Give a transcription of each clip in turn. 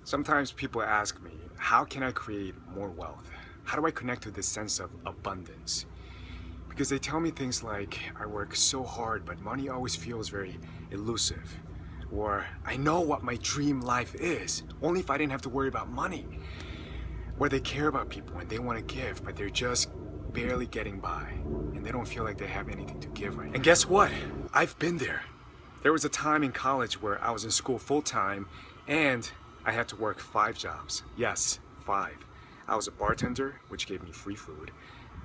Sometimes people ask me, how can I create more wealth? How do I connect to this sense of abundance? Because they tell me things like, I work so hard, but money always feels very elusive. Or, I know what my dream life is, only if I didn't have to worry about money. Or they care about people and they want to give, but they're just barely getting by. And they don't feel like they have anything to give right now. And guess what? I've been there. There was a time in college where I was in school full-time and I had to work 5 jobs. Yes, 5. I was a bartender, which gave me free food.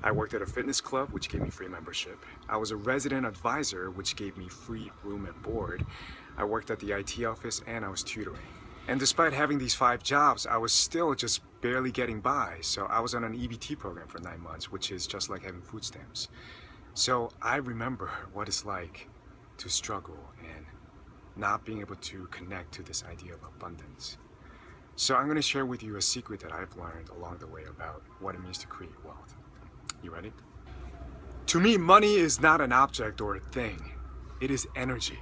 I worked at a fitness club, which gave me free membership. I was a resident advisor, which gave me free room and board. I worked at the IT office and I was tutoring. And despite having these 5 jobs, I was still just barely getting by. So I was on an EBT program for 9 months, which is just like having food stamps. So I remember what it's like to struggle and not being able to connect to this idea of abundance. So I'm going to share with you a secret that I've learned along the way about what it means to create wealth. You ready? To me, money is not an object or a thing. It is energy.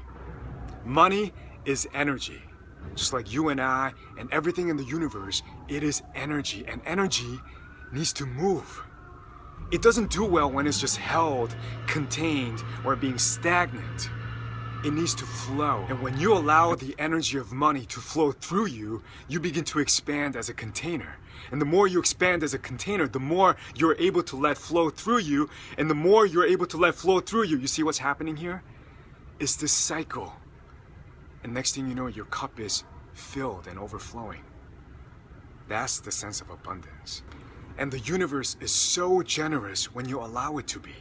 Money is energy. Just like you and I and everything in the universe, it is energy. And energy needs to move. It doesn't do well when it's just held, contained, or being stagnant. It needs to flow. And when you allow the energy of money to flow through you, you begin to expand as a container. And the more you expand as a container, the more you're able to let flow through you. And the more you're able to let flow through you, you see what's happening here? It's this cycle. And next thing you know, your cup is filled and overflowing. That's the sense of abundance. And the universe is so generous when you allow it to be.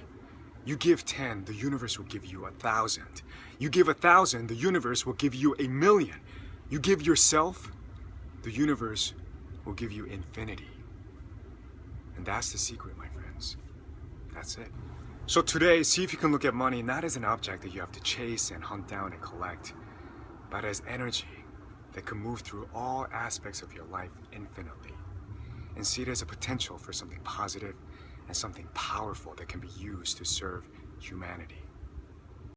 You give 10, the universe will give you 1,000. You give 1,000, the universe will give you 1,000,000. You give yourself, the universe will give you infinity. And that's the secret, my friends. That's it. So today, see if you can look at money not as an object that you have to chase and hunt down and collect, but as energy that can move through all aspects of your life infinitely. And see it as a potential for something positive and something powerful that can be used to serve humanity.